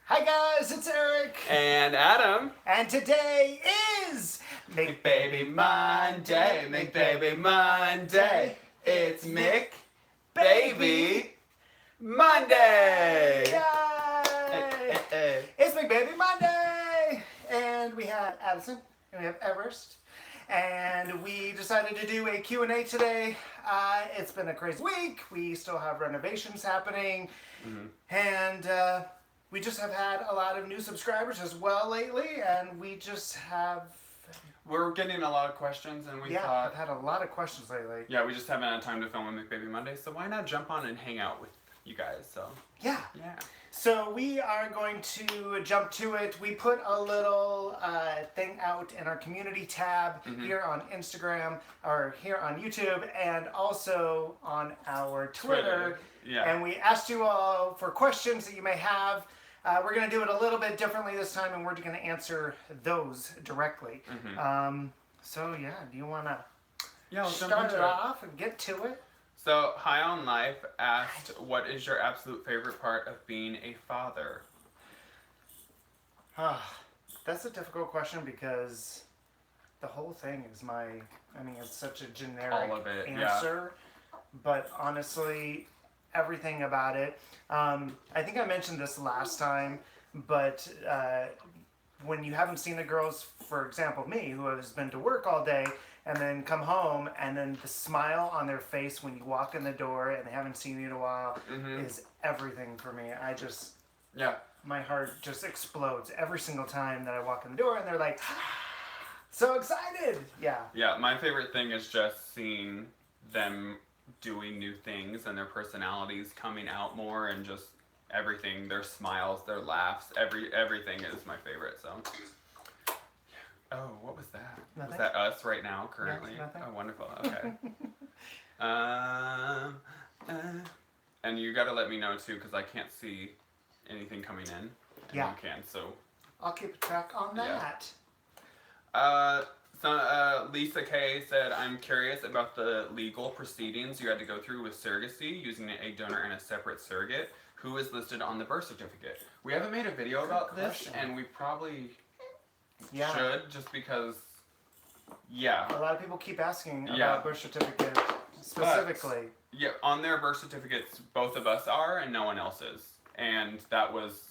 Hi guys, it's Eric. And Adam. And today is McBaby Monday, McBaby Monday. It's McBaby Monday. Yay! It's McBaby Monday! And we have Addison, and we have Everest. And we decided to do a Q&A today. It's been a crazy week. We still have renovations happening. And we just have had a lot of new subscribers as well lately. And we just have... We're getting a lot of questions, and we I've had a lot of questions lately. Yeah, we just haven't had time to film a McBaby Monday, so why not jump on and hang out with you guys? So yeah. So we are going to jump to it. We put a little thing out in our community tab here on Instagram, or here on YouTube, and also on our Twitter. Yeah. And we asked you all for questions that you may have. We're going to do it a little bit differently this time, and we're going to answer those directly. So yeah, do you want to start it off and get to it? So, High on Life asked, what is your absolute favorite part of being a father? That's a difficult question because the whole thing is it's such a generic All of it, answer. Yeah. But honestly, everything about it. I think I mentioned this last time, but when you haven't seen the girls, for example, me, who has been to work all day, and then come home, and then the smile on their face when you walk in the door and they haven't seen you in a while is everything for me. My heart just explodes every single time that I walk in the door, and they're like, so excited. Yeah, my favorite thing is just seeing them doing new things and their personalities coming out more, and just everything, their smiles, their laughs, everything is my favorite. So oh, what was that? Nothing? Was that us right now, currently? Yeah, nothing. Oh, wonderful. Okay. And you got to let me know, too, because I can't see anything coming in. Yeah. You can, so... I'll keep a track on that. So Lisa K said, I'm curious about the legal proceedings you had to go through with surrogacy, using an egg donor and a separate surrogate. Who is listed on the birth certificate? We haven't made a video about this, and we probably... should, just because, a lot of people keep asking about birth certificate specifically. But, on their birth certificates, both of us are, and no one else is. And that was...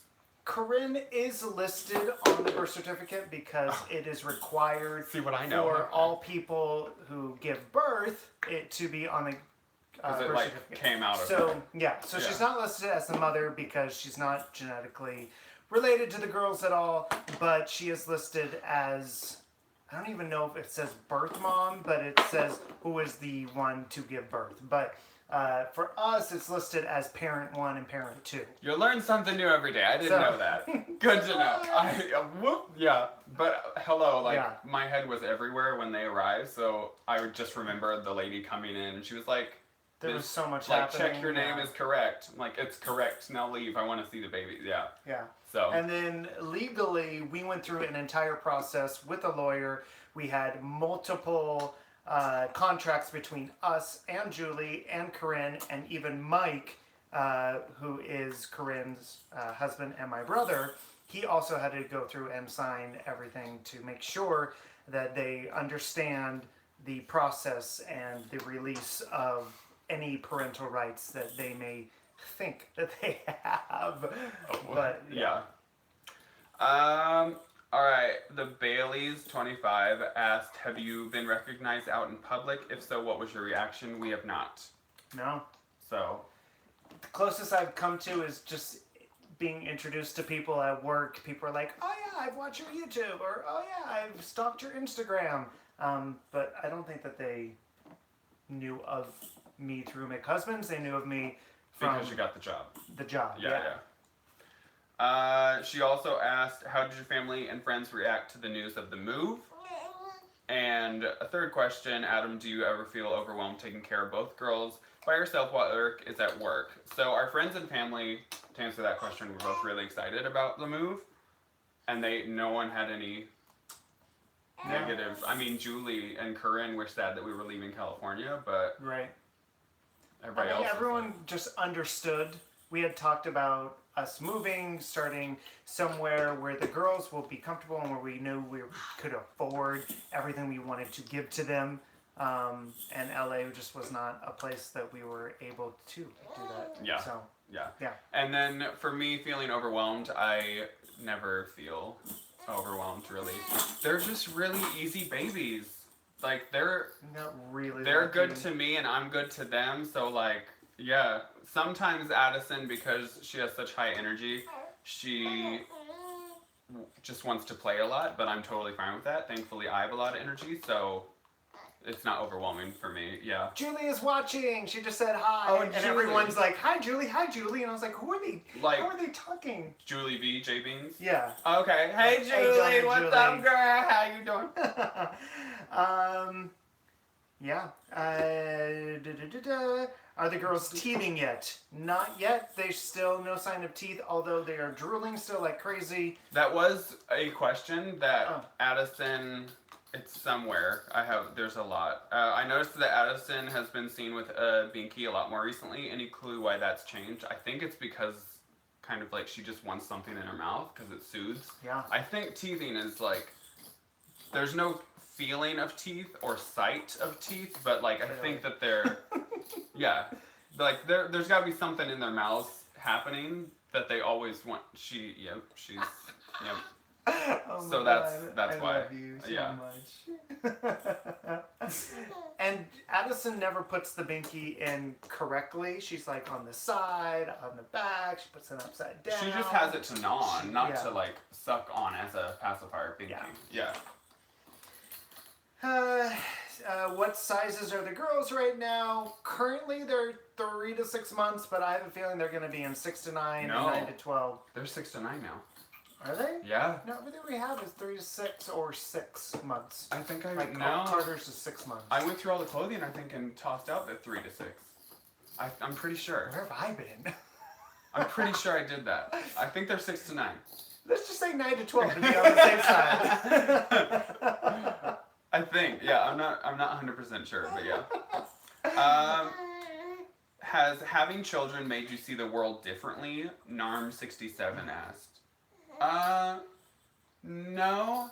Corinne is listed on the birth certificate because it is required for all people who give birth to be on the birth certificate. Came out of so she's not listed as the mother because she's not genetically related to the girls at all, but she is listed as, I don't even know if it says birth mom, but it says who is the one to give birth. But for us, it's listed as parent 1 and parent 2. You learn something new every day. I didn't know that. Good to know. But hello, my head was everywhere when they arrived, so I would just remember the lady coming in, and she was like, there was so much happening. Check your name is correct. I'm like, it's correct. Now leave. I want to see the baby. Yeah. So. And then legally, we went through an entire process with a lawyer. We had multiple contracts between us and Julie and Corinne and even Mike, who is Corinne's husband and my brother. He also had to go through and sign everything to make sure that they understand the process and the release of any parental rights that they may think that they have. But alright, the Baileys 25 asked, have you been recognized out in public? If so, what was your reaction? We have not. No. So the closest I've come to is just being introduced to people at work. People are like, oh yeah, I've watched your YouTube, or oh yeah, I've stalked your Instagram. But I don't think that they knew of me through McHusbands. They knew of me from... Because you got the job. The job, She also asked, how did your family and friends react to the news of the move? And a third question, Adam, do you ever feel overwhelmed taking care of both girls by yourself while Eric is at work? So our friends and family, to answer that question, were both really excited about the move. And no one had any negative. I mean, Julie and Corinne were sad that we were leaving California, but... Right. Everybody else everyone just understood. We had talked about us moving, starting somewhere where the girls will be comfortable and where we knew we could afford everything we wanted to give to them. And LA just was not a place that we were able to do that. Yeah. So, Yeah. yeah. And then for me, feeling overwhelmed, I never feel overwhelmed, really. They're just really easy babies. Like, they're good to me and I'm good to them. So, like, yeah. Sometimes Addison, because she has such high energy, she just wants to play a lot, but I'm totally fine with that. Thankfully, I have a lot of energy, so it's not overwhelming for me. Yeah. Julie is watching. She just said hi. Oh, and Julie. Everyone's like, hi, Julie. Hi, Julie. And I was like, who are they? Like, how are they talking? Julie V, J Beans? Yeah. Okay. Hey, Julie. What's up, girl? How you doing? Yeah. Are the girls teething yet? Not yet. There's still no sign of teeth, although they are drooling still like crazy. That was a question that Addison... It's somewhere. There's a lot. I noticed that Addison has been seen with a binky a lot more recently. Any clue why that's changed? I think it's because kind of like she just wants something in her mouth because it soothes. Yeah. I think teething is like, there's no feeling of teeth or sight of teeth, but like I think that they're, yeah, like there's got to be something in their mouths happening that they always want. She's, Oh so God, that's why. I love you so much. And Addison never puts the binky in correctly. She's like on the side, on the back. She puts it upside down. She just has it to gnaw on, not to like suck on as a pacifier binky. Yeah. What sizes are the girls right now? Currently, they're 3 to 6 months, but I have a feeling they're going to be in 6 to 9 and 9 to 12. They're 6 to 9 now. Are they? Yeah. No, everything we have is 3 to 6 or 6 months. I think like Carter's is 6 months. I went through all the clothing, I think, and tossed out the 3 to 6. I'm pretty sure. Where have I been? I'm pretty sure I did that. I think they're 6 to 9. Let's just say 9 to 12 to be on the safe side. I think. Yeah, I'm not 100% sure, but yeah. Has having children made you see the world differently? Narm67 asked. No.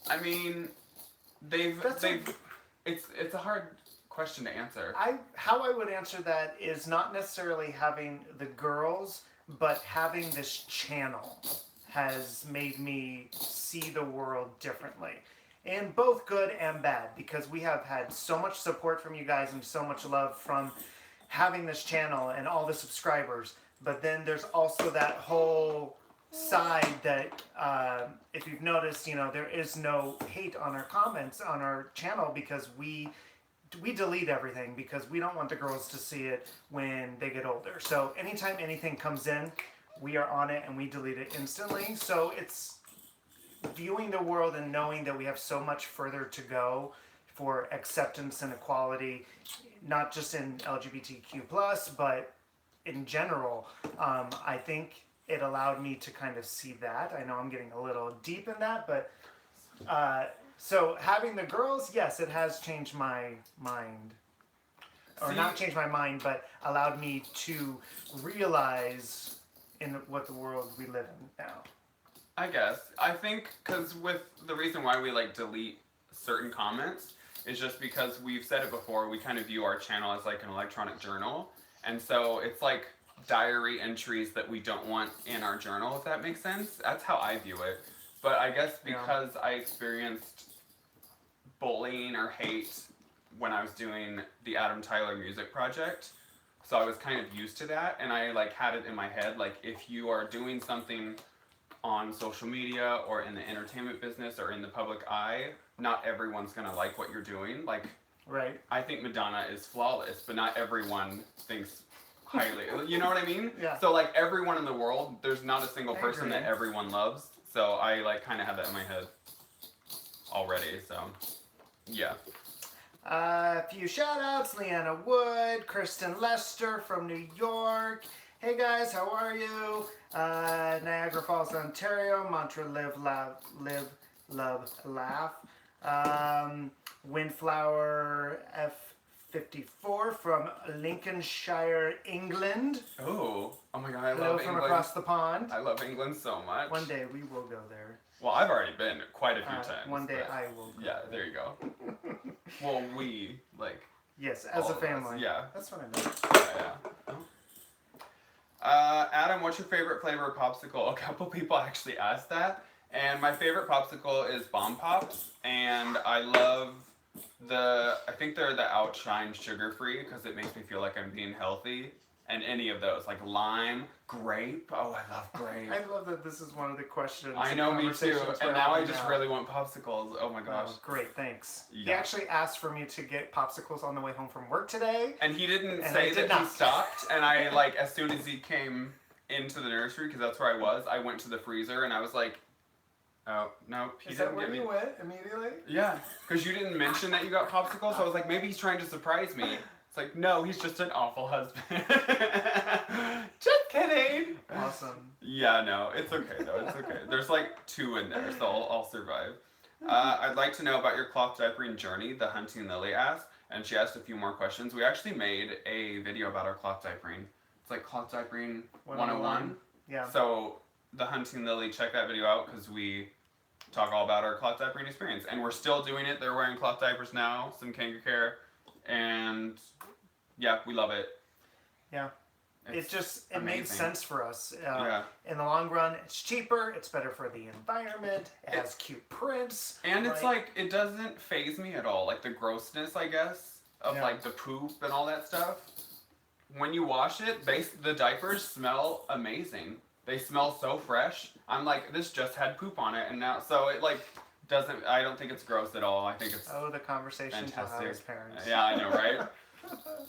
I mean, it's a hard question to answer. How I would answer that is not necessarily having the girls, but having this channel has made me see the world differently. And both good and bad, because we have had so much support from you guys and so much love from having this channel and all the subscribers. But then there's also that whole side that if you've noticed, there is no hate on our comments on our channel because we delete everything because we don't want the girls to see it when they get older. So anytime anything comes in, we are on it and we delete it instantly. So it's viewing the world and knowing that we have so much further to go for acceptance and equality, not just in LGBTQ+, but in general. I think it allowed me to kind of see that. I know I'm getting a little deep in that, but so having the girls, yes, it has changed my mind. Or not changed my mind, but allowed me to realize in what the world we live in now. I guess. I think because with the reason why we like delete certain comments is just because we've said it before, we kind of view our channel as like an electronic journal. And so it's like diary entries that we don't want in our journal, if that makes sense. That's how I view it. But I guess because I experienced bullying or hate when I was doing the Adam Tyler music project, so I was kind of used to that, and I like had it in my head, like if you are doing something on social media or in the entertainment business or in the public eye, not everyone's gonna like what you're doing. Like, right. I think Madonna is flawless, but not everyone thinks highly. You know what I mean? Yeah. So like everyone in the world, there's not a single person that everyone loves. So I like kind of have that in my head already. So yeah. A few shout outs: Leanna Wood, Kristen Lester from New York. Hey guys, how are you? Niagara Falls, Ontario. Mantra live, love, laugh. Windflower 54 from Lincolnshire, England. Oh my God, I Hello love from England. across the pond. I love England so much. One day we will go there. Well, I've already been quite a few times. One day but I will go yeah, there you go. Well, we, like... Yes, as a family. Yeah. That's what I meant. Yeah. Adam, what's your favorite flavor of popsicle? A couple people actually asked that. And my favorite popsicle is Bomb Pops. And I love I think they're the Outshine sugar-free because it makes me feel like I'm being healthy. And any of those, like lime, grape. Oh, I love grape. I love that this is one of the questions. I know, me too. And now I just really want popsicles. Oh my gosh. Oh, great, thanks. Yeah. He actually asked for me to get popsicles on the way home from work today. And he didn't say that he stopped. And I, like, as soon as he came into the nursery, because that's where I was, I went to the freezer and I was like, oh, no, he didn't get me. Is that where you went immediately? Yeah, because you didn't mention that you got popsicles, so I was like, maybe he's trying to surprise me. It's like, no, he's just an awful husband. Just kidding. Awesome. Yeah, no, it's okay though. It's okay. There's like 2 in there, so I'll survive. I'd like to know about your cloth diapering journey, the Hunting Lily asked, and she asked a few more questions. We actually made a video about our cloth diapering. It's like cloth diapering 101. Yeah. So the Hunting Lily, check that video out because we talk all about our cloth diapering experience. And we're still doing it. They're wearing cloth diapers now, some kangaroo care. And yeah, we love it. Yeah. It makes sense for us. Yeah. In the long run, it's cheaper. It's better for the environment. It has cute prints. And it's like, it doesn't faze me at all. Like the grossness, I guess, of like the poop and all that stuff. When you wash it, the diapers smell amazing. They smell so fresh. I'm like, this just had poop on it. And now, so it like doesn't, I don't think it's gross at all. I think it's the conversation to have as parents. Yeah, I know, right?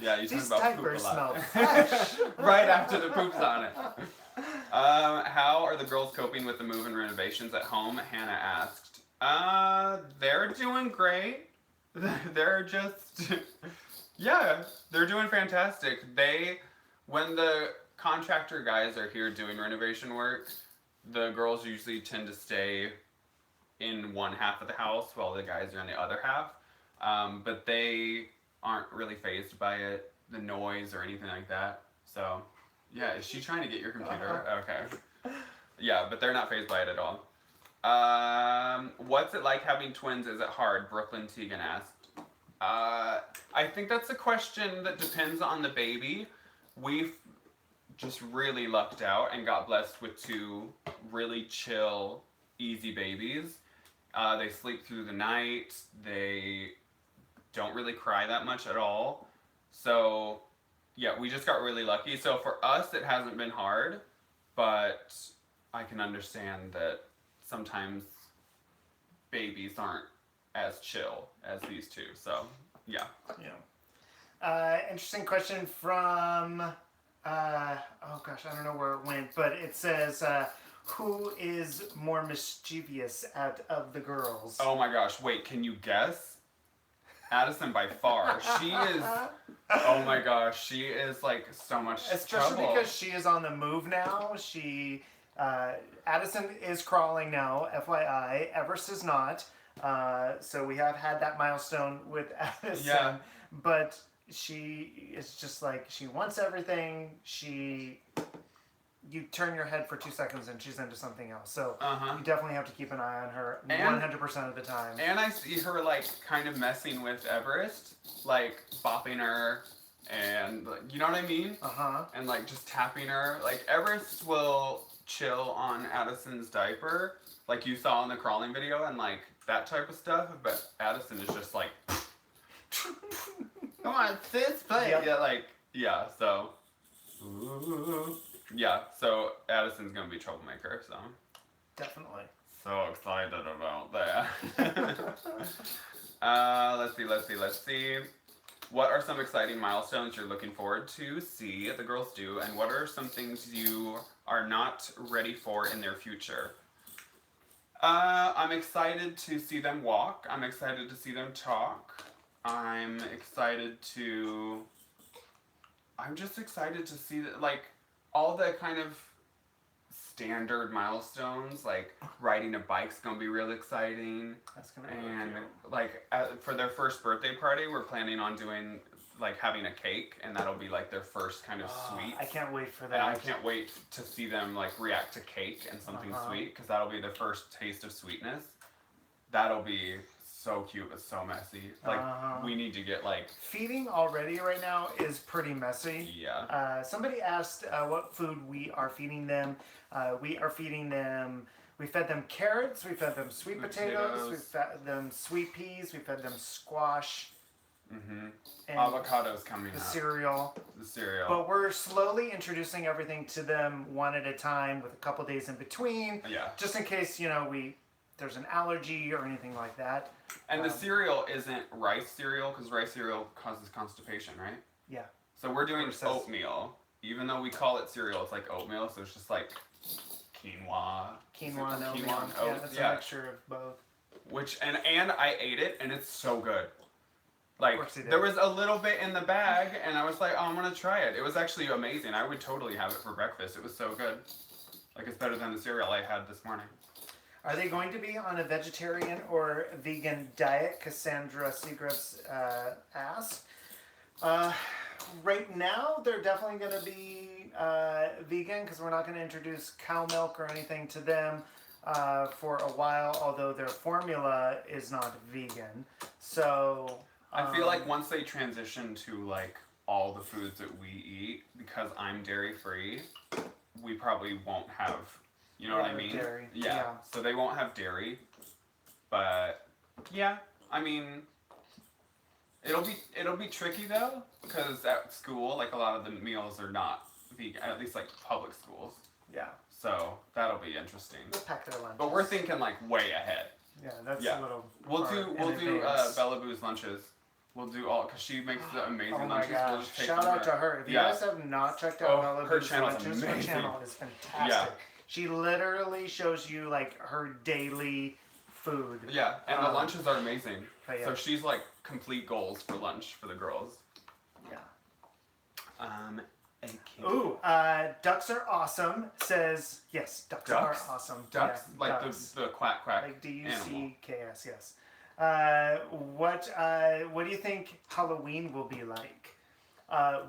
Yeah, you talk about poop a These lot. diapers smell fresh. Right after the poop's on it. How are the girls coping with the move and renovations at home? Hannah asked. They're doing great. They're just, yeah, they're doing fantastic. When the contractor guys are here doing renovation work, the girls usually tend to stay in one half of the house while the guys are in the other half. But they aren't really fazed by it, the noise or anything like that. So, yeah, is she trying to get your computer? Okay. Yeah, but they're not fazed by it at all. What's it like having twins? Is it hard? Brooklyn Tegan asked. I think that's a question that depends on the baby. We've just really lucked out and got blessed with 2 really chill, easy babies. They sleep through the night. They don't really cry that much at all. So, yeah, we just got really lucky. So for us, it hasn't been hard, but I can understand that sometimes babies aren't as chill as these 2. So, yeah. Yeah. Interesting question from, oh gosh, I don't know where it went, but it says, who is more mischievous out of the girls? Oh my gosh, wait, can you guess? Addison by far. She is, oh my gosh, she is like so much Especially trouble. because she is on the move now. Addison is crawling now, FYI. Everest is not. So we have had that milestone with Addison. Yeah. But she is just like, she wants everything. You turn your head for 2 seconds and she's into something else. So you definitely have to keep an eye on her 100% of the time. And I see her like kind of messing with Everest, like bopping her and you know what I mean? And like just tapping her. Like Everest will chill on Addison's diaper, like you saw in the crawling video and like that type of stuff, but Addison is just like come on, sis, play. Yep. Yeah, like, yeah, so ooh. Yeah, so Addison's gonna be a troublemaker, so. Definitely. So excited about that. Let's see. What are some exciting milestones you're looking forward to see the girls do, and what are some things you are not ready for in their future? I'm excited to see them walk. I'm excited to see them talk. I'm just excited to see that, like, all the kind of standard milestones, like riding a bike's gonna be real exciting. That's gonna be and like for their first birthday party, we're planning on doing like having a cake, and that'll be like their first kind of sweet. I can't wait for that. And I can't wait to see them like react to cake and something sweet, because that'll be their first taste of sweetness. That'll be so cute but so messy. Like we need to get like feeding already right now is pretty messy. Yeah. Somebody asked what food we are feeding them. We are feeding them. We fed them carrots. We fed them sweet potatoes. We fed them sweet peas. We fed them squash. And avocados coming the up. The cereal. But we're slowly introducing everything to them one at a time with a couple days in between. Yeah. Just in case, you know, there's an allergy or anything like that. And the cereal isn't rice cereal, because rice cereal causes constipation, right? Yeah. So we're doing oatmeal. Even though we call it cereal, it's like oatmeal, so it's just like quinoa and oatmeal. Yeah, that's a mixture of both. And I ate it, and it's so good. Like, there was a little bit in the bag, and I was like, oh, I'm going to try it. It was actually amazing. I would totally have it for breakfast. It was so good. Like, it's better than the cereal I had this morning. Are they going to be on a vegetarian or vegan diet? Cassandra Seagrams asked. Right now, they're definitely going to be vegan, because we're not going to introduce cow milk or anything to them for a while, although their formula is not vegan. So I feel like once they transition to like all the foods that we eat, because I'm dairy free, we probably won't have, you know what I mean? Dairy. Yeah. So they won't have dairy, but yeah, I mean, it'll be tricky though, because at school, like a lot of the meals are not vegan, at least like public schools. Yeah. So that'll be interesting. We'll pack their lunches. But we're thinking like way ahead. Yeah, that's a little. We'll do Blvd's lunches. We'll do all, because she makes the amazing lunches. Oh my gosh! Shout out to her. If you guys have not checked out Blvd's lunches, her channel is fantastic. Yeah. She literally shows you like her daily food. Yeah, and the lunches are amazing. Yeah. So she's like complete goals for lunch for the girls. Yeah. Ooh, ducks are awesome. Says yes, ducks are awesome. Ducks, yeah, like ducks. the quack quack. Like DUCKS, yes. What do you think Halloween will be like?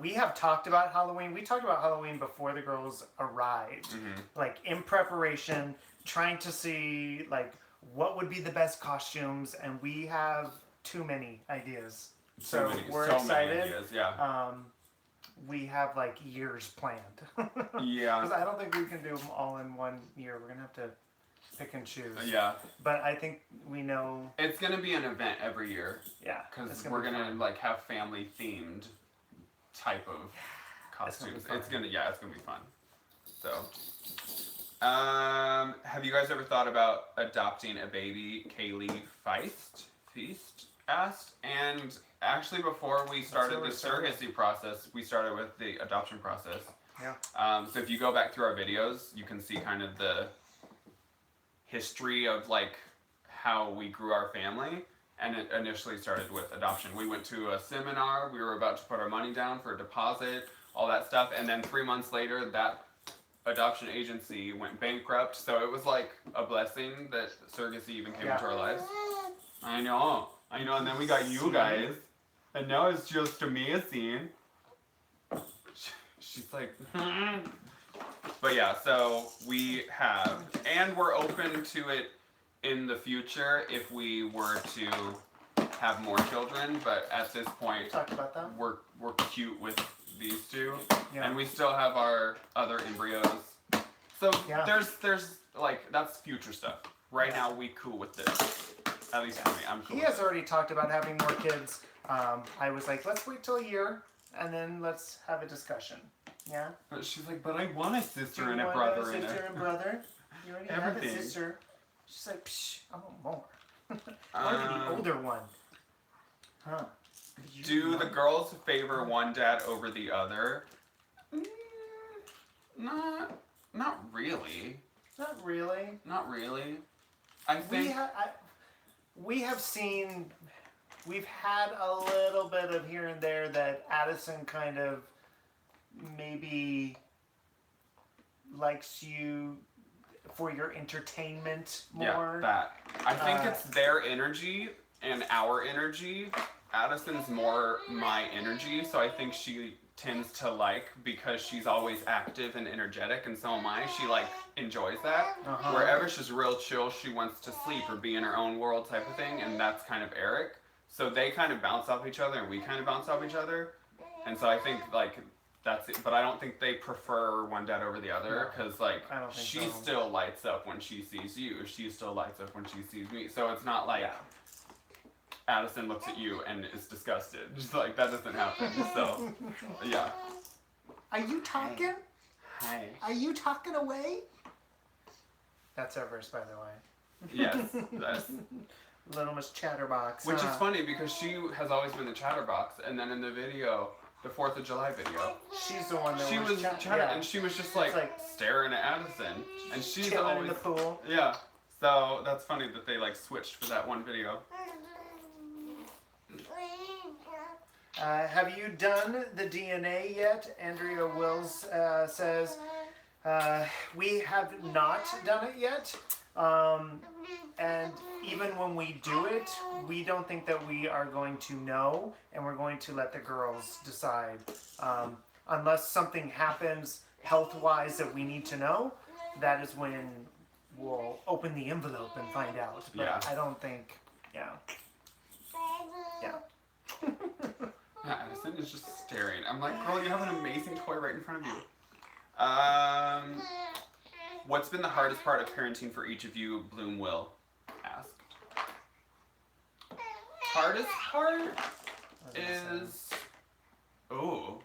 We have talked about Halloween. We talked about Halloween before the girls arrived. Like in preparation, trying to see like what would be the best costumes, and we have too many ideas. We're excited. Many ideas, yeah. We have like years planned. Yeah. Because I don't think we can do them all in 1 year. We're gonna have to pick and choose. Yeah. But I think we know it's gonna be an event every year. Yeah. Because we're gonna like have family themed type of costumes. It's gonna be fun. So, have you guys ever thought about adopting a baby? Kaylee Feast asked. And actually, before we started the surrogacy process, we started with the adoption process. Yeah. So if you go back through our videos, you can see kind of the history of like how we grew our family, and it initially started with adoption. We went to a seminar. We were about to put our money down for a deposit, all that stuff, and then 3 months later, that adoption agency went bankrupt. So it was like a blessing that surrogacy even came into our lives. I know, and then we got you guys, and now it's just amazing. She's like, But yeah, so we have, and we're open to it in the future if we were to have more children, but at this point, talked about that. We're cute with these two, Yeah. and we still have our other embryos. So there's like, that's future stuff. Right now, we cool with this. At least for me, I'm cool. He has already talked about having more kids. I was like, let's wait till a year, and then let's have a discussion. Yeah. But she's like, but I want a sister and a want brother a in sister it. and brother? You already have a sister. She's like, psh, I want more. I want the older one. Huh. Do the girls favor one dad over the other? Not really. Not really. Not really. I think we've had a little bit of here and there that Addison kind of maybe likes you for your entertainment more. Yeah, that. I think it's their energy and our energy Addison's more my energy, so I think she tends to like, because she's always active and energetic, and so am I, she like enjoys that. Wherever she's real chill, she wants to sleep or be in her own world type of thing, and that's kind of Eric. So they kind of bounce off each other, and we kind of bounce off each other. And so I think like that's it. But I don't think they prefer one dad over the other, because like she still lights up when she sees you. She still lights up when she sees me. So it's not like Addison looks at you and is disgusted. Just like that doesn't happen. So yeah. Are you talking? Hi. Are you talking away? That's our verse, by the way. Yes. That's... Little Miss Chatterbox. Which is funny because she has always been the chatterbox, and then in the video, the 4th of July video, she's the one that she was and she was just like staring at Addison, and she's always in the pool. Yeah. So that's funny that they like switched for that one video. Have you done the DNA yet? Andrea Wills says, we have not done it yet. And even when we do it, we don't think that we are going to know, and we're going to let the girls decide. Unless something happens health-wise that we need to know, that is when we'll open the envelope and find out. But I don't think, Yeah. Yeah, Addison is just staring. I'm like, girl, you have an amazing toy right in front of you. What's been the hardest part of parenting for each of you? Bloom Will asked. Hardest part is... Oh,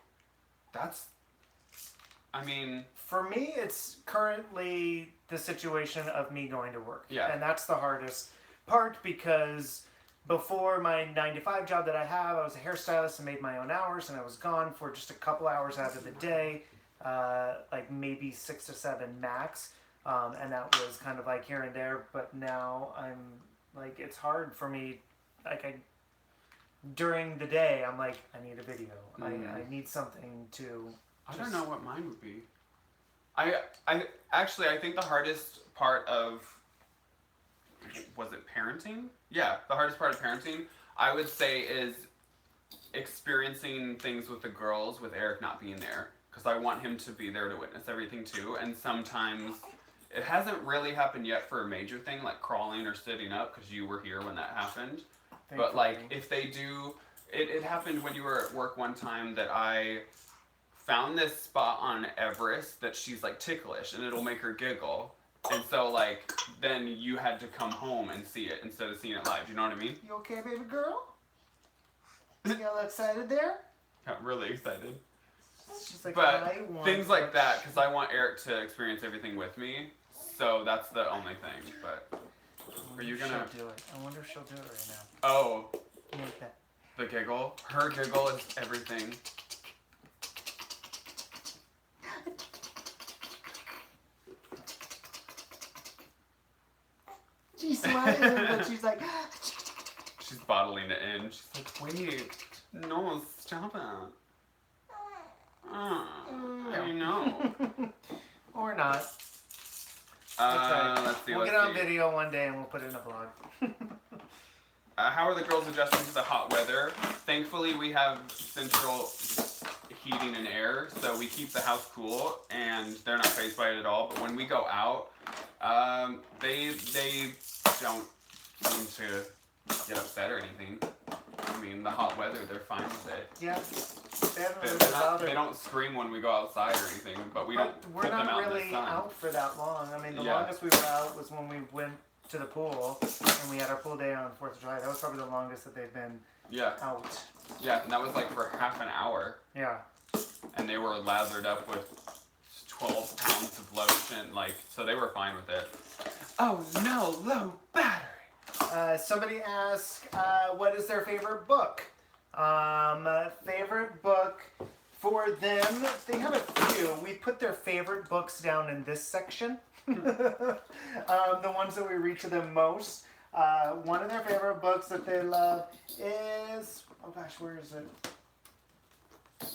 that's... I mean... For me, it's currently the situation of me going to work. Yeah. And that's the hardest part, because before my 9-to-5 job that I have, I was a hairstylist and made my own hours, and I was gone for just a couple hours out of the day, like maybe 6 to 7 max, and that was kind of like here and there. But now I'm like, it's hard for me, like during the day, I'm like, I need a video. I need something to... I don't know what mine would be. I think the hardest part of, was it parenting? Yeah, the hardest part of parenting, I would say, is experiencing things with the girls with Eric not being there. Because I want him to be there to witness everything too. And sometimes, it hasn't really happened yet for a major thing like crawling or sitting up, because you were here when that happened. But like, if they do, it happened when you were at work one time that I found this spot on Everest that she's like ticklish and it'll make her giggle. And so like, then you had to come home and see it instead of seeing it live. Do you know what I mean? You okay, baby girl? You got a little excited there? Got really excited. She's like, but things like that, because I want Eric to experience everything with me. So that's the only thing. But are you gonna... She'll do it. I wonder if she'll do it right now. Oh. Make that. The giggle. Her giggle is everything. She's smiling, but she's like... She's bottling it in. She's like, wait, no, stop it. I know. Or not. Let's see. We'll get on video one day and we'll put it in a vlog. How are the girls adjusting to the hot weather? Thankfully, we have central heating and air, so we keep the house cool, and they're not fazed by it at all. But when we go out, they don't seem to get upset or anything. I mean, the hot weather, they're fine with it. Yeah. They don't scream when we go outside or anything, but we don't put them out in the sun. We're not really out for that long. I mean, the longest we were out was when we went to the pool, and we had our pool day on 4th of July. That was probably the longest that they've been out. Yeah, and that was like for half an hour. Yeah. And they were lathered up with 12 pounds of lotion, like, so they were fine with it. Oh no, low battery! Somebody asked, what is their favorite book? Favorite book for them, they have a few. We put their favorite books down in this section. The ones that we read to them most. One of their favorite books that they love is, oh gosh, where is it?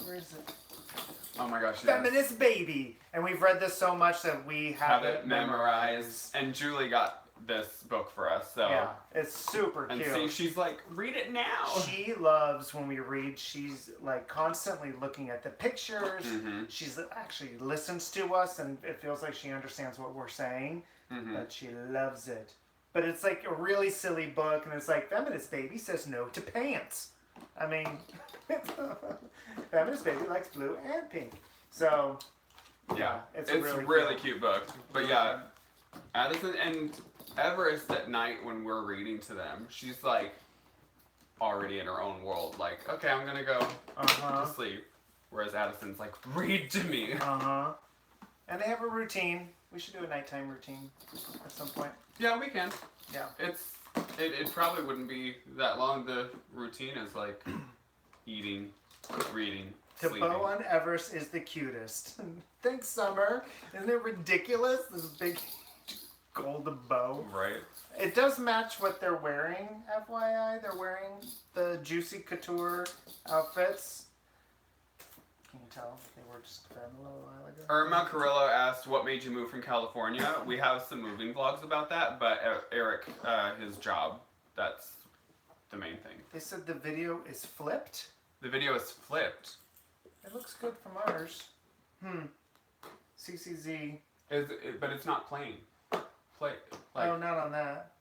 Where is it? Oh my gosh, Feminist Baby. And we've read this so much that we have it memorized. And Julie got this book for us. So Yeah, it's super and cute. see, she's like, read it now. She loves when we read. She's like constantly looking at the pictures. Mm-hmm. She's actually listens to us, and it feels like she understands what we're saying. Mm-hmm. But she loves it. But it's like a really silly book, and it's like Feminist Baby says no to pants. I mean, Feminist Baby likes blue and pink. So Yeah, it's it's a really really cute. cute book. But yeah, Addison and Everest at night when we're reading to them, she's like already in her own world. Like, okay, I'm gonna go to sleep. Whereas Addison's like, read to me. And they have a routine. We should do a nighttime routine at some point. Yeah, we can. Yeah. It probably wouldn't be that long. The routine is like eating, reading, sleeping. Bow on Everest is the cutest. Thanks, Summer. Isn't it ridiculous? This big golden bow. Right. It does match what they're wearing, FYI. They're wearing the Juicy Couture outfits. Can you tell they were just fed a little while ago? Irma Carrillo asked, what made you move from California? We have some moving vlogs about that, but Eric, his job, that's the main thing. They said the video is flipped. The video is flipped. It looks good from ours. CCZ. But it's not playing. Like, oh, not on that.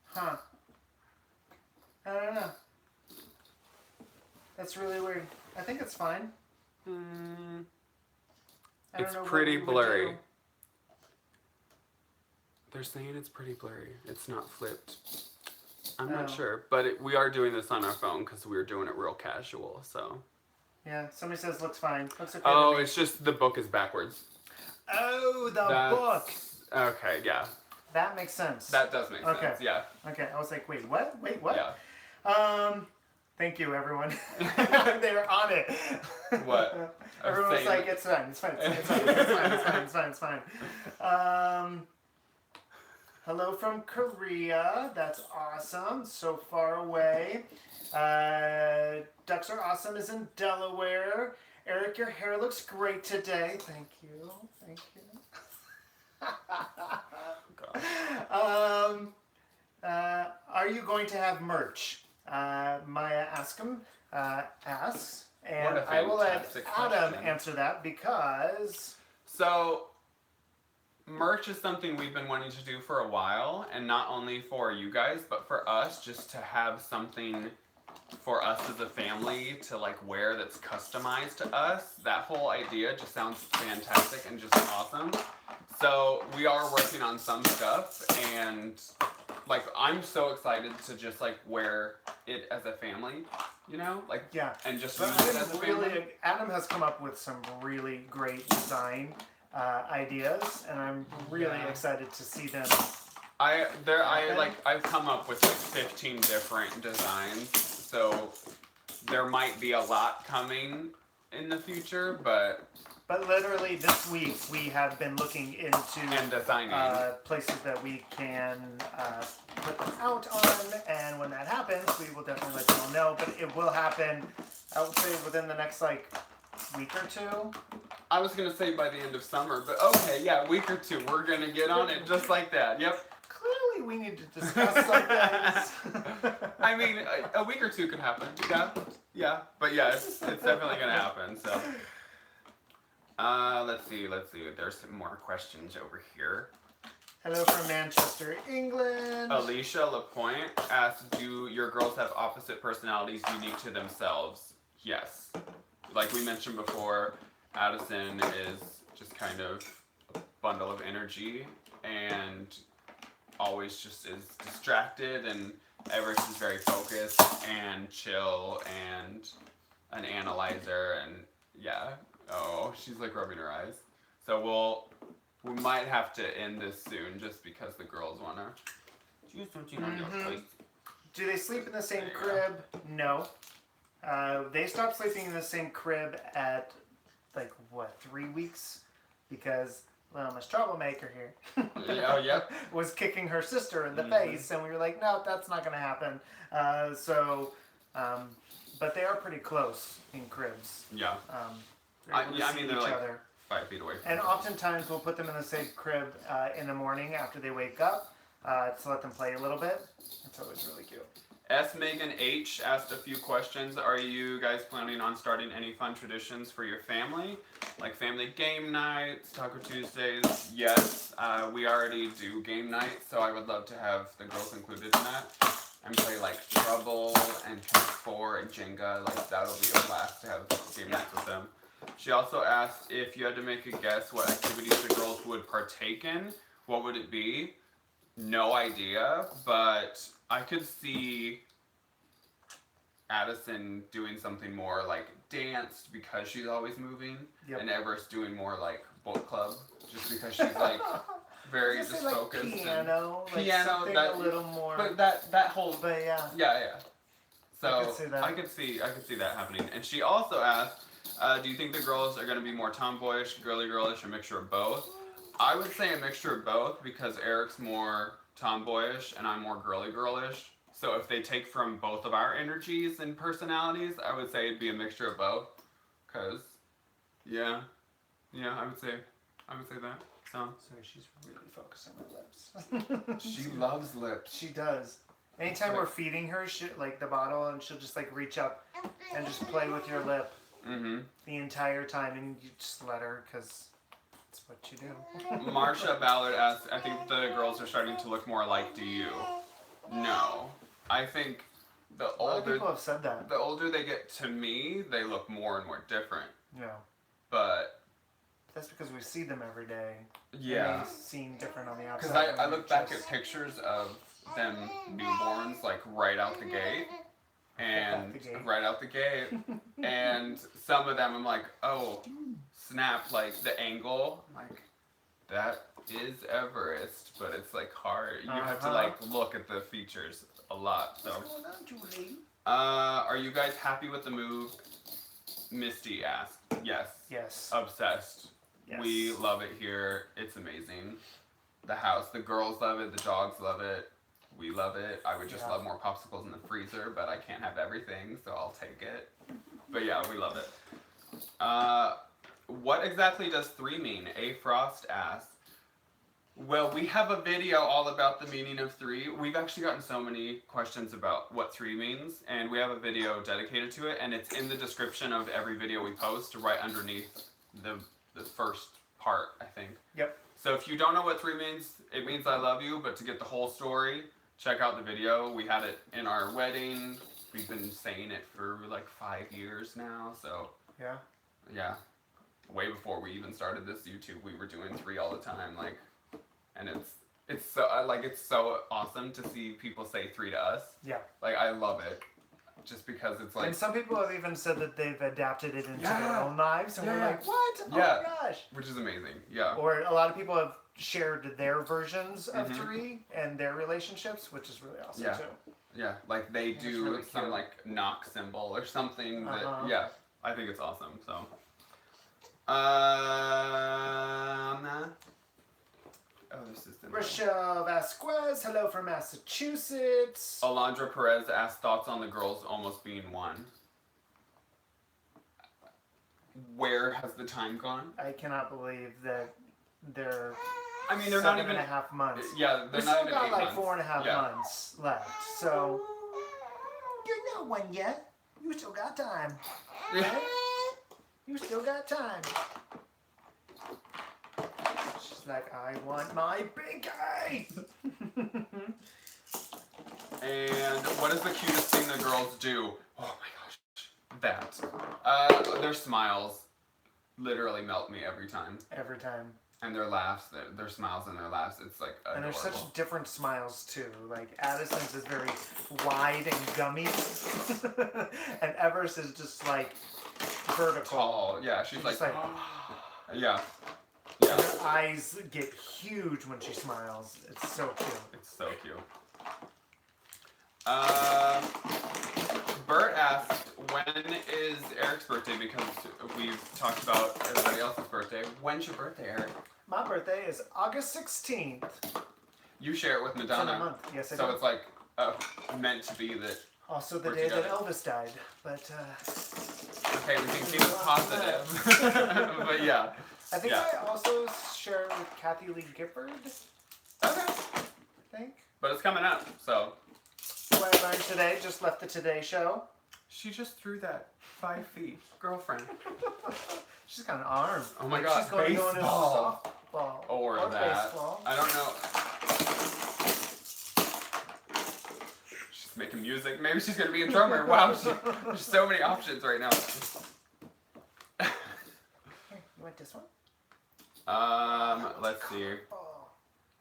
Huh. I don't know. That's really weird. I think it's fine. I don't it's know pretty what we would blurry. do. They're saying it's pretty blurry. It's not flipped. I'm not sure, but we are doing this on our phone because we were doing it real casual, so. Yeah, somebody says looks fine. Looks okay. Oh, it's just the book is backwards. Oh, the book. Okay, yeah. That makes sense. That does make sense, yeah. Okay, I was like, wait, what? Wait, what? Yeah. Thank you, everyone. They were on it. What? Everyone was like, it's fine, it's fine, it's fine, it's fine, it's fine, it's fine, it's fine. Hello from Korea. That's awesome. So far away. Ducks Are Awesome is in Delaware. Eric, your hair looks great today. Thank you. Thank you. Are you going to have merch? Maya asks, and I will let Adam answer that because. So, merch is something we've been wanting to do for a while, and not only for you guys, but for us, just to have something for us as a family to like wear that's customized to us. That whole idea just sounds fantastic and just awesome. So we are working on some stuff, and like I'm so excited to just like wear it as a family, you know, like and just use it as a family. Adam has come up with some really great design ideas, and I'm really excited to see them. I've come up with like 15 different designs, so there might be a lot coming in the future, but literally this week we have been looking into and designing places that we can put them out on, and when that happens, we will definitely let you all know. But it will happen, I would say, within the next like week or two. I was gonna say by the end of summer, but okay, yeah, week or two. We're gonna get on it just like that. Yep. Clearly, we need to discuss some things. I mean, a week or two could happen. Yeah, but yeah, it's definitely gonna happen. So, let's see. There's some more questions over here. Hello from Manchester, England. Alicia Lapointe asked, "Do your girls have opposite personalities unique to themselves?" Yes. Like we mentioned before, Addison is just kind of a bundle of energy and always just is distracted, and Everest is very focused and chill and an analyzer, and she's like rubbing her eyes. So we might have to end this soon just because the girls want to do something on your place. Do they sleep in the same crib? No. They stopped sleeping in the same crib at, 3 weeks? Because, Miss Troublemaker here was kicking her sister in the face, and we were like, no, that's not going to happen. But they are pretty close in cribs. Yeah. They're like 5 feet away from And them. oftentimes we'll put them in the same crib in the morning after they wake up to let them play a little bit. It's always really cute. S. Megan H. asked a few questions. Are you guys planning on starting any fun traditions for your family? Like family game nights, Taco Tuesdays? Yes, we already do game nights, so I would love to have the girls included in that. And play like Trouble and Connect 4 and Jenga. Like that'll be a blast to have game nights with them. She also asked if you had to make a guess what activities the girls would partake in, what would it be? No idea, but I could see Addison doing something more like dance because she's always moving, and Everest doing more like book club just because she's like very just like focused. Piano, and piano, something that, a little more. But that whole yeah. So I could see that. I could see that happening. And she also asked, do you think the girls are going to be more tomboyish, girlish, or a mixture of both? I would say a mixture of both because Eric's more tomboyish and I'm more girlish. So if they take from both of our energies and personalities, I would say it'd be a mixture of both. Cause, yeah, I would say that. So she's really focused on her lips. She loves lips. She does. Anytime we're feeding her, like the bottle, and she'll just like reach up and just play with your lip the entire time, and you just let her because it's what you do. Marsha Ballard asked, I think the girls are starting to look more alike. Do you? No. I think the older... A lot of people have said that. The older they get to me, they look more and more different. Yeah. But... That's because we see them every day. Yeah. And they seem different on the outside. Because I look back at pictures of them newborns, like, right out the gate. And... Right out the gate. And some of them I'm like, oh, snap, like, the angle. I'm like, that is Everest, but it's, like, hard. You have to, like, look at the features a lot, so. Are you guys happy with the move? Misty asked. Yes. Yes. Obsessed. Yes. We love it here. It's amazing. The house, the girls love it, the dogs love it. We love it. I would just love more popsicles in the freezer, but I can't have everything, so I'll take it. But yeah, we love it. What exactly does 3 mean? A. Frost asked. Well, we have a video all about the meaning of 3. We've actually gotten so many questions about what 3 means, and we have a video dedicated to it, and it's in the description of every video we post, right underneath the first part, I think. Yep. So if you don't know what 3 means, it means I love you, but to get the whole story, check out the video. We had it in our wedding. We've been saying it for like 5 years now, so. Yeah. Yeah. Way before we even started this YouTube, we were doing 3 all the time, like. And it's so awesome to see people say 3 to us. Yeah. Like, I love it. Just because it's like... And some people have even said that they've adapted it into their own lives. And we're like, what? Oh my gosh. Which is amazing. Yeah. Or a lot of people have shared their versions of 3 and their relationships, which is really awesome too. Yeah. Like they do really some like knock symbol or something that, yeah. I think it's awesome. So. This is Rochelle Vasquez, hello from Massachusetts. Alondra Perez asked thoughts on the girls almost being 1. Where has the time gone? I cannot believe that they're. I mean, they're not even 7.5 months. Yeah, they're not even 8 months. We still got like 4.5 months left, so you're not 1 yet. You still got time. Right? You still got time. She's like, I want my pinky! And what is the cutest thing the girls do? Oh my gosh. That. Their smiles literally melt me every time. Every time. And their laughs, their smiles and their laughs, it's like adorable. And there's such different smiles too. Like Addison's is very wide and gummy. And Everest is just like vertical. Tall. Yeah, she's like yeah. Yeah. Her eyes get huge when she smiles. It's so cute. It's so cute. Bert asked, when is Eric's birthday? Because we've talked about everybody else's birthday. When's your birthday, Eric? My birthday is August 16th. You share it with Madonna. It's in a month. Yes, I do. So it's like meant to be that. Also the day that Elvis died, but okay, we can keep it positive. But yeah, I think Yeah. I also share with Kathy Lee Gifford. Okay. I think. But it's coming up, so. What I learned today, just left the Today Show. She just threw that 5 feet. Girlfriend. She's got an arm. Oh my Like god, she's going to go into baseball. softball. Or that. Baseball. I don't know. She's making music. Maybe she's going to be a drummer. Wow, there's so many options right now. Here, you want this one? Let's see.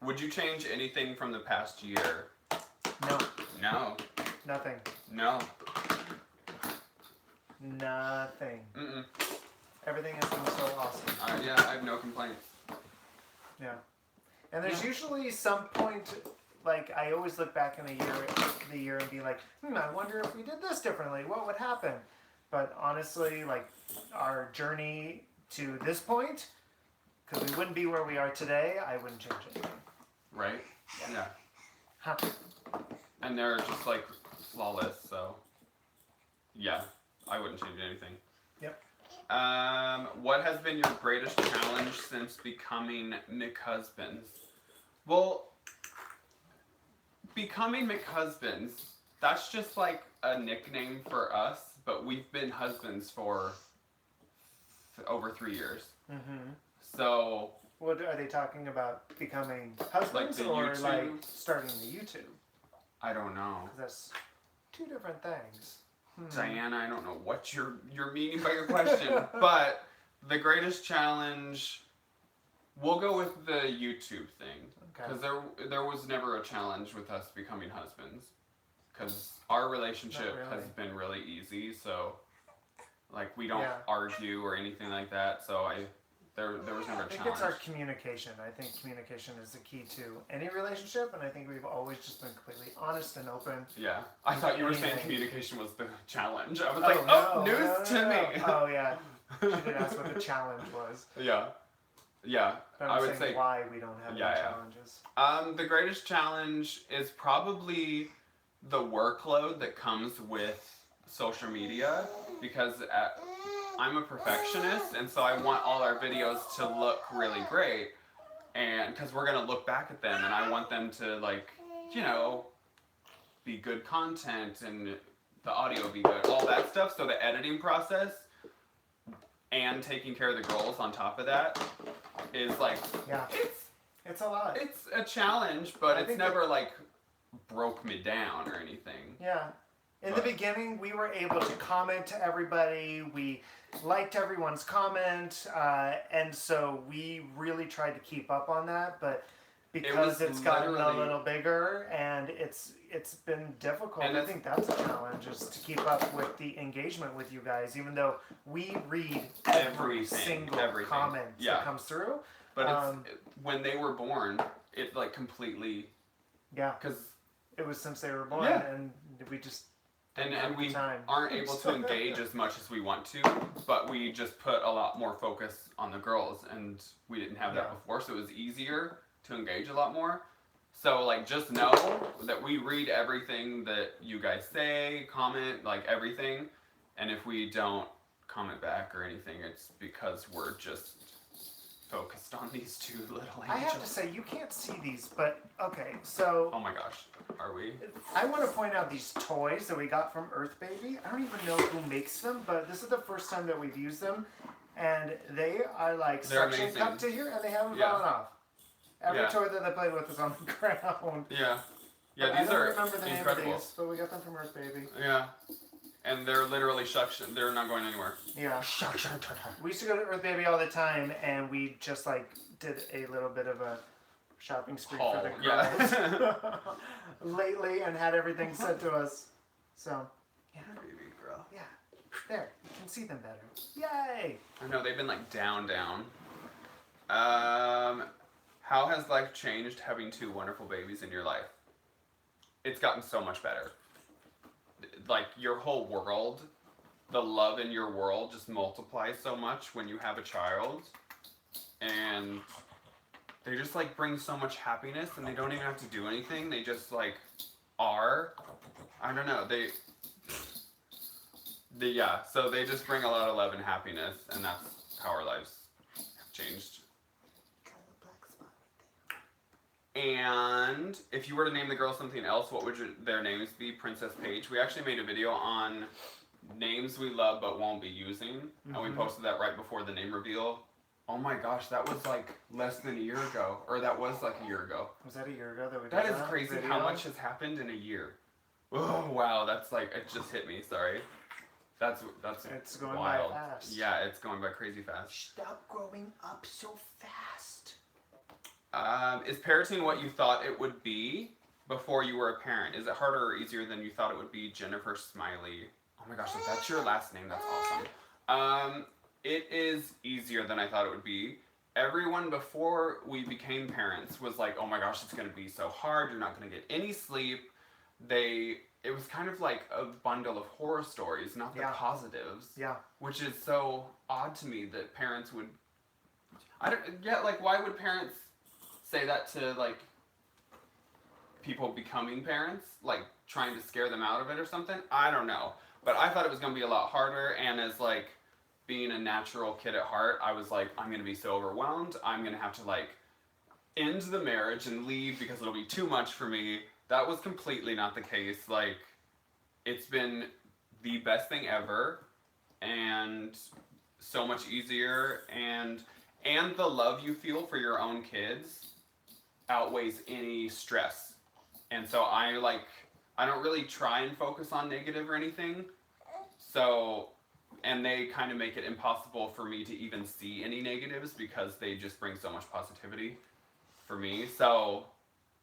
Would you change anything from the past year? No. No. Nothing. No. Nothing. Mm-mm. Everything has been so awesome. Yeah, I have no complaints. Yeah. And there's usually some point, like, I always look back in the year and be like, I wonder if we did this differently, what would happen? But honestly, like, our journey to this point, because we wouldn't be where we are today, I wouldn't change anything. Right? Yeah. Huh. And they're just, like, flawless, so. Yeah, I wouldn't change anything. Yep. What has been your greatest challenge since becoming McHusbands? Well, becoming McHusbands, that's just like a nickname for us, but we've been husbands for over 3 years. Mm-hmm. So. What are they talking about? Becoming husbands Like or YouTube? like starting the YouTube? I don't know. Because that's two different things. Diana, I don't know what you're meaning by your question, but the greatest challenge, we'll go with the YouTube thing, because there was never a challenge with us becoming husbands, because our relationship has been really easy, so like we don't argue or anything like that, so there was never a challenge. I think it's our communication. I think communication is the key to any relationship, and I think we've always just been completely honest and open. Yeah. I thought you were saying communication was the challenge. I was news to me. Oh, yeah. She did ask what the challenge was. Yeah. Yeah. But I would say why we don't have any challenges. The greatest challenge is probably the workload that comes with social media, because I'm a perfectionist, and so I want all our videos to look really great, and because we're gonna look back at them, and I want them to, like, you know, be good content, and the audio be good, all that stuff. So the editing process and taking care of the girls on top of that is like, it's a lot. It's a challenge, but it's never like broke me down or anything. Yeah. In the beginning, we were able to comment to everybody. We liked everyone's comment, and so we really tried to keep up on that. But because it's gotten a little bigger, and it's been difficult. And I think that's a challenge, is to keep up with the engagement with you guys, even though we read every single comment that comes through. But when they were born, it like completely. Yeah. Because it was since they were born, and we just. And we aren't able to engage as much as we want to, but we just put a lot more focus on the girls, and we didn't have that before, so it was easier to engage a lot more. So, like, just know that we read everything that you guys say, comment, like, everything, and if we don't comment back or anything, it's because we're just focused on these two little angels. I have to say, you can't see these, but okay, so. Oh my gosh, are we? I want to point out these toys that we got from McBaby. I don't even know who makes them, but this is the first time that we've used them, and they are like suction cup to here, and they haven't fallen off. Every toy that they played with is on the ground. Yeah. Yeah, but these are incredible. I don't remember the name of these, but we got them from McBaby. Yeah. And they're literally suction. They're not going anywhere. Yeah. We used to go to McBaby all the time, and we just like did a little bit of a shopping spree for the girls lately, and had everything sent to us. So. Yeah. Baby girl. Yeah. There. You can see them better. Yay! I know they've been like down. How has life changed having two wonderful babies in your life? It's gotten so much better. Like, your whole world, the love in your world just multiplies so much when you have a child, and they just like bring so much happiness, and they don't even have to do anything. They just like are. I don't know. So they just bring a lot of love and happiness, and that's how our lives changed. And if you were to name the girls something else, what would their names be? Princess Paige. We actually made a video on names we love but won't be using, and we posted that right before the name reveal. Oh my gosh, that was like less than a year ago, or that was like a year ago. Was that a year ago that we did that? That is crazy how much has happened in a year. Oh wow, that's like, it just hit me. Sorry. That's it's going wild. by fast. Yeah, it's going by crazy fast. Stop growing up so fast. Is parenting what you thought it would be before you were a parent? Is it harder or easier than you thought it would be? Jennifer Smiley. Oh my gosh, if that's your last name, that's awesome. It is easier than I thought it would be. Everyone before we became parents was like, oh my gosh, it's going to be so hard. You're not going to get any sleep. It was kind of like a bundle of horror stories, not the positives. Yeah. Which is so odd to me that parents would, why would parents say that to, like, people becoming parents? Like, trying to scare them out of it or something? I don't know. But I thought it was going to be a lot harder, and as, like, being a natural kid at heart, I was like, I'm going to be so overwhelmed. I'm going to have to, like, end the marriage and leave because it'll be too much for me. That was completely not the case. Like, it's been the best thing ever, and so much easier, and the love you feel for your own kids outweighs any stress. And so I don't really try and focus on negative or anything. So, and they kind of make it impossible for me to even see any negatives because they just bring so much positivity for me. So,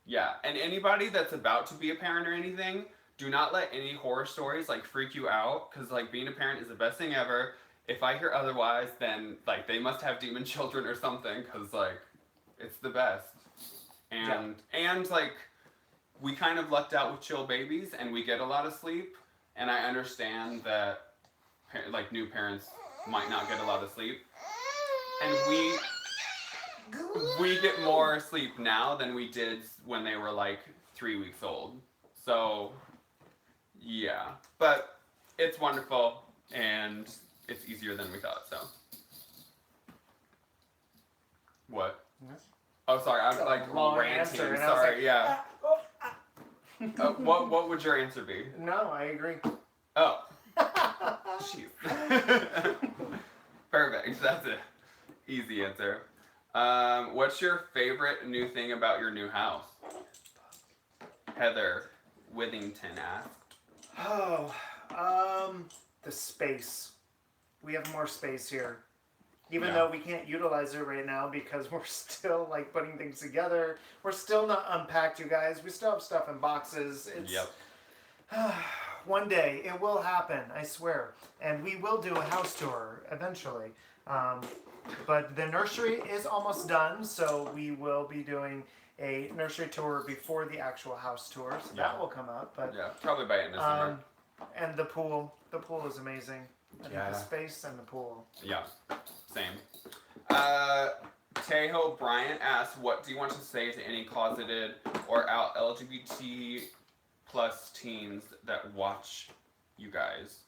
yeah. And anybody that's about to be a parent or anything, do not let any horror stories, like, freak you out, because, like, being a parent is the best thing ever. If I hear otherwise, then, like, they must have demon children or something, because, like, it's the best. And, like, we kind of lucked out with chill babies, and we get a lot of sleep, and I understand that, like, new parents might not get a lot of sleep. And we get more sleep now than we did when they were, like, 3 weeks old. So, yeah. But it's wonderful, and it's easier than we thought, so. What? Oh, sorry, I'm, like, ranting. Sorry, like, yeah. What would your answer be? No, I agree. Oh. Jeez. Perfect. That's it. Easy answer. What's your favorite new thing about your new house? Heather Withington asked. Oh, the space. We have more space here. Even though we can't utilize it right now because we're still, like, putting things together. We're still not unpacked, you guys. We still have stuff in boxes. It's, one day it will happen, I swear. And we will do a house tour eventually. But the nursery is almost done, so we will be doing a nursery tour before the actual house tour. So that will come up. But probably by end of summer. And the pool. The pool is amazing. I think the space and the pool. Yeah, same. Tejo Bryant asks, what do you want to say to any closeted or out LGBT plus teens that watch you guys?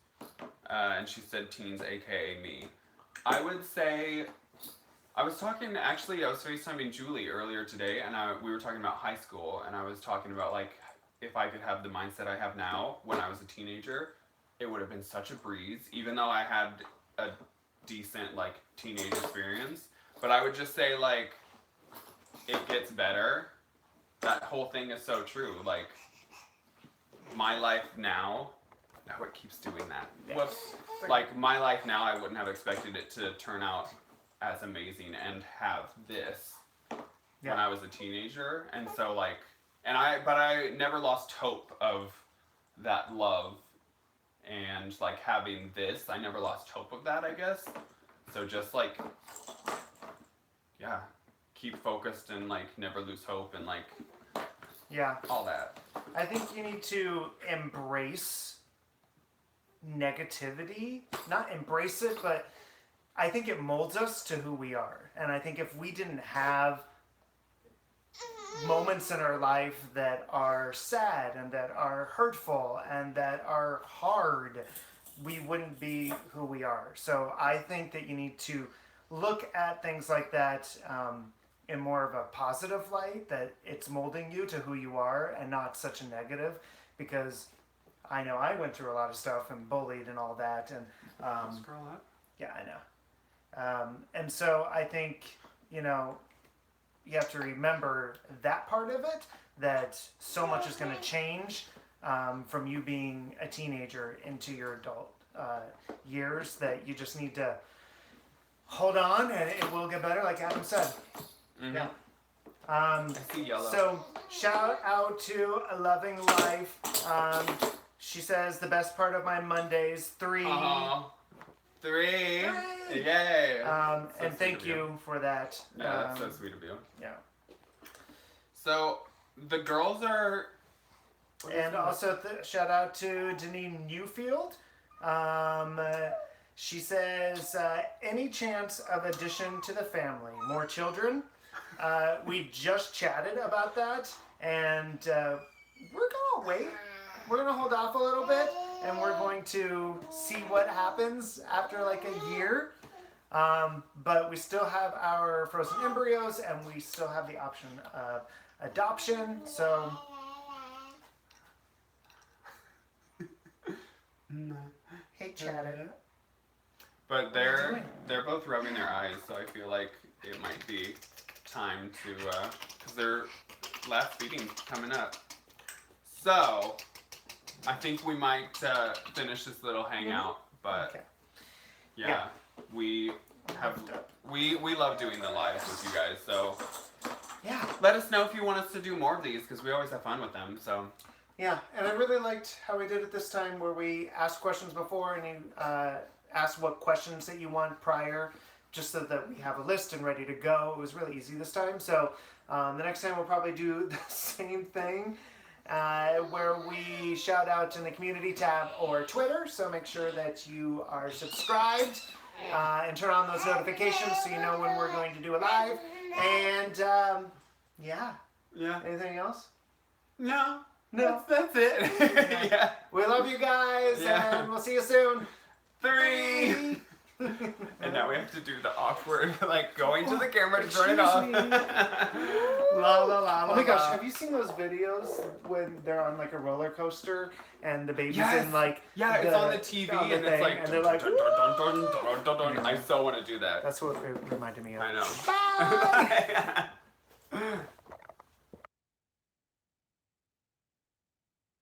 And she said teens, aka me. I would say, I was FaceTiming Julie earlier today, and we were talking about high school, and I was talking about, like, if I could have the mindset I have now when I was a teenager, it would have been such a breeze, even though I had a decent, like, teenage experience. But I would just say, like, it gets better. That whole thing is so true. Like, my life now, it keeps doing that. Whoops. Like, my life now, I wouldn't have expected it to turn out as amazing and have this when I was a teenager. And so, like, but I never lost hope of that love and, like, having this. I never lost hope of that, I guess. So just, like, keep focused and, like, never lose hope and, like, all that. I think you need to embrace negativity. Not embrace it, but I think it molds us to who we are. And I think if we didn't have moments in our life that are sad and that are hurtful and that are hard, we wouldn't be who we are. So I think that you need to look at things like that in more of a positive light, that it's molding you to who you are and not such a negative, because I know I went through a lot of stuff and bullied and all that, and Scroll up. yeah, I know. And so I think, you know, you have to remember that part of it, that so much is going to change from you being a teenager into your adult years, that you just need to hold on and it will get better, like Adam said. Mm-hmm. Yeah. I see yellow. So shout out to A Loving Life. She says the best part of my Mondays, 3. 3. Yay. Yay. And sweet thank of you for that. Yeah, that's so sweet of you. Yeah. So the girls are. And also shout out to Deneen Newfield. She says, any chance of addition to the family? More children? We just chatted about that, and we're going to wait. We're going to hold off a little bit, and we're going to see what happens after like a year. But we still have our frozen embryos, and we still have the option of adoption. So hey, Chad. But they're both rubbing their eyes, so I feel like it might be time to, because their last feeding's coming up. So I think we might finish this little hangout, but Okay. yeah, we love doing the lives with you guys. So Yeah. let us know if you want us to do more of these, because we always have fun with them. So Yeah, and I really liked how we did it this time, where we asked questions before and you asked what questions that you want prior, just so that we have a list and ready to go. It was really easy this time. So the next time we'll probably do the same thing, where we shout out in the community tab or Twitter. So make sure that you are subscribed and turn on those notifications so you know when we're going to do it live. And yeah. Anything else? no. No. That's it. Yeah. We love you guys, Yeah. and we'll see you soon. 3. And now we have to do the awkward, like going to the camera to turn it off. Excuse me. La la la. Oh my gosh, la. have you seen those videos when they're on like a roller coaster and the baby's Yes. in like Yeah, it's on the TV on the and it's thing, like and they're like, dun, dun, dun, dun, dun, dun, dun, dun. I so want to do that. That's what it reminded me of. I know. Bye.